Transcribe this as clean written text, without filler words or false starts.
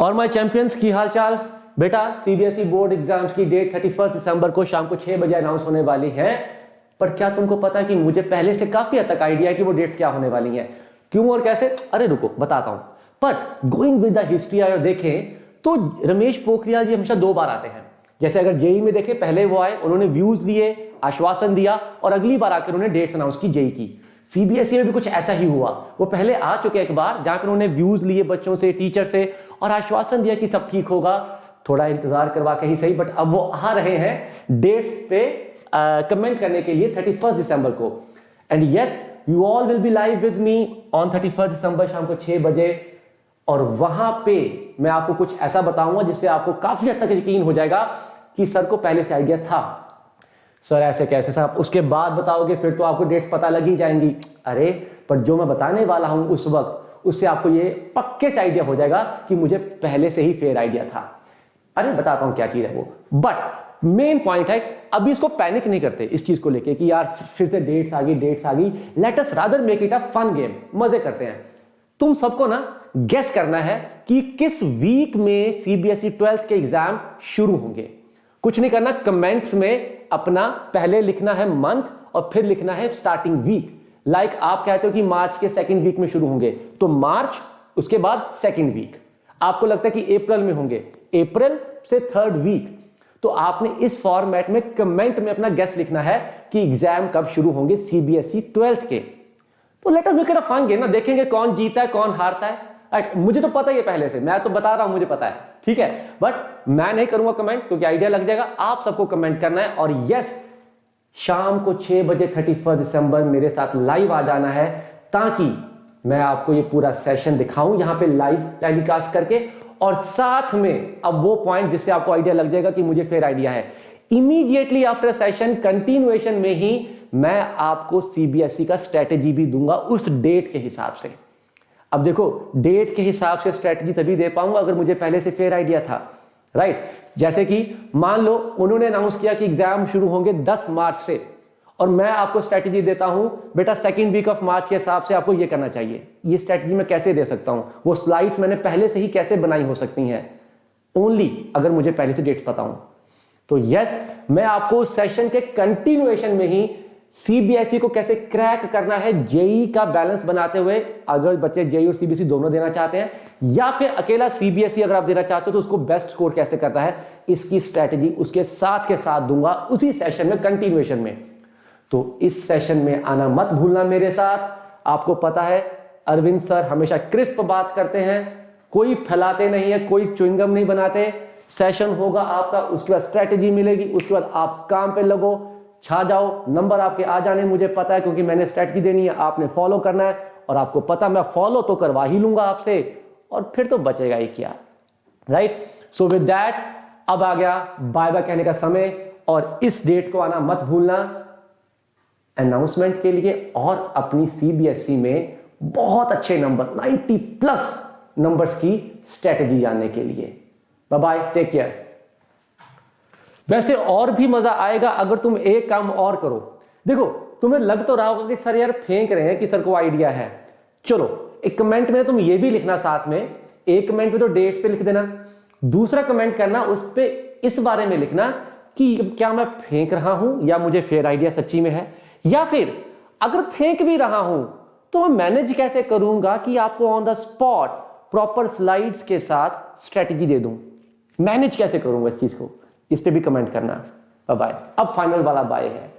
और my champions की हाल चाल। बेटा सीबीएसई बोर्ड एग्जाम्स की डेट 31 दिसंबर को शाम को 6 बजे अनाउंस होने वाली है। पर क्या तुमको पता है कि मुझे पहले से काफी हद तक आइडिया है कि वो डेट क्या होने वाली है, क्यों और कैसे? अरे रुको बताता हूं। But going with the history अगर देखें तो रमेश पोखरियाल जी हमेशा 2 बार आते हैं। जैसे अगर जेई में देखें, पहले वो आए, उन्होंने व्यूज लिए, आश्वासन दिया और अगली बार आकर उन्होंने डेट्स अनाउंस की जेई की। सीबीएसई में भी कुछ ऐसा ही हुआ। वो पहले आ चुके एक बार जहां पर उन्होंने व्यूज लिए बच्चों से, टीचर से और आश्वासन दिया कि सब ठीक होगा, थोड़ा इंतजार करवा के ही सही, बट अब वो आ रहे हैं डेट्स पे कमेंट करने के लिए 31 दिसंबर को। And yes, you all will be live with me on 31 दिसंबर शाम को 6 बजे। और वहां पे मैं आपको कुछ ऐसा बताऊंगा जिससे आपको काफी हद तक यकीन हो जाएगा कि सर को पहले से आइडिया था। सर ऐसे कैसे सर, आप उसके बाद बताओगे फिर तो आपको डेट्स पता लग ही जाएंगी। अरे पर जो मैं बताने वाला हूं उस वक्त, उससे आपको ये पक्के से आइडिया हो जाएगा कि मुझे पहले से ही फेयर आइडिया था। अरे बताता हूं क्या चीज है वो। बट मेन पॉइंट है, अभी इसको पैनिक नहीं करते इस चीज को लेके कि यार फिर से डेट्स आ गई। Let us rather make it a fun game, मजे करते हैं। तुम सबको ना गेस करना है कि किस वीक में सीबीएसई 12th के एग्जाम शुरू होंगे। कुछ नहीं करना, कमेंट्स में अपना पहले लिखना है मंथ और फिर लिखना है स्टार्टिंग वीक। लाइक आप कहते हो कि मार्च के 2nd वीक में शुरू होंगे, तो मार्च, उसके बाद 2nd वीक। आपको लगता है कि अप्रैल में होंगे, अप्रैल से 3rd वीक। तो आपने इस फॉर्मेट में कमेंट में अपना गेस लिखना है कि एग्जाम कब शुरू होंगे सीबीएसई 12th के। तो let us make it a fun game ना, देखेंगे कौन जीता है कौन हारता है। मुझे तो पता ही है पहले से, मैं तो बता रहा हूं मुझे पता है, ठीक है। बट मैं नहीं करूंगा कमेंट क्योंकि आइडिया लग जाएगा। आप सबको कमेंट करना है और यस, शाम को 6 बजे 31 दिसंबर मेरे साथ लाइव आ जाना है ताकि मैं आपको ये पूरा सेशन दिखाऊं यहां पे लाइव टेलीकास्ट करके। और साथ में अब वो पॉइंट जिससे आपको आइडिया लग जाएगा कि मुझे फेयर आइडिया है, इमीडिएटली आफ्टर सेशन कंटिन्यूएशन में ही मैं आपको सीबीएसई का स्ट्रेटेजी भी दूंगा उस डेट के हिसाब से। अब देखो, डेट के हिसाब से स्ट्रेटजी तभी दे पाऊंगा अगर मुझे पहले से फेयर आइडिया था, राइट। जैसे कि मान लो उन्होंने अनाउंस किया कि एग्जाम शुरू होंगे 10 मार्च से, और मैं आपको स्ट्रेटजी देता हूं बेटा 2nd वीक ऑफ मार्च के हिसाब से आपको ये करना चाहिए। ये स्ट्रेटजी मैं कैसे दे सकता हूं, वो स्लाइड्स मैंने पहले से ही कैसे बनाई हो सकती हैं, ओनली अगर मुझे पहले से डेट्स पता हूं। तो यस, मैं आपको सेशन के कंटिन्यूएशन में ही सीबीएसई को कैसे क्रैक करना है जेई का बैलेंस बनाते हुए, अगर बच्चे जेई और सीबीएसई दोनों देना चाहते हैं या फिर अकेला सीबीएसई अगर आप देना चाहते हो तो उसको बेस्ट स्कोर कैसे करता है, इसकी स्ट्रेटजी उसके साथ के साथ दूंगा उसी सेशन में कंटिन्यूएशन में। तो इस सेशन में आना मत भूलना मेरे साथ। आपको पता है अरविंद सर हमेशा क्रिस्प बात करते हैं, कोई फैलाते नहीं है, कोई च्युइंगम नहीं बनाते। सेशन होगा आपका, उसके बाद स्ट्रेटजी मिलेगी, उसके बाद आप काम पे लगो, छा जाओ, नंबर आपके आ जाने मुझे पता है क्योंकि मैंने स्ट्रेटजी देनी है, आपने फॉलो करना है और आपको पता मैं फॉलो तो करवा ही लूंगा आपसे, और फिर तो बचेगा ही क्या, राइट। सो विद दैट अब आ गया बाय बाय कहने का समय, और इस डेट को आना मत भूलना अनाउंसमेंट के लिए और अपनी सीबीएसई में बहुत अच्छे नंबर 90+ नंबर्स की स्ट्रेटजी जानने के लिए। Bye bye, take care. वैसे और भी मजा आएगा अगर तुम एक काम और करो। देखो, तुम्हें लग तो रहा होगा कि सर यार फेंक रहे हैं कि सर को आइडिया है। चलो एक कमेंट में तुम ये भी लिखना, साथ में एक कमेंट में तो डेट पे लिख देना, दूसरा कमेंट करना उस पे इस बारे में लिखना कि क्या मैं फेंक रहा हूं या मुझे फेयर आइडिया सच्ची में है, या फिर अगर फेंक भी रहा हूं तो मैं मैनेज कैसे करूंगा कि आपको on the spot proper slides के साथ स्ट्रेटजी दे दूं, मैनेज कैसे करूंगा इस चीज को, इस पे भी कमेंट करना। Bye bye. अब फाइनल वाला बाय है।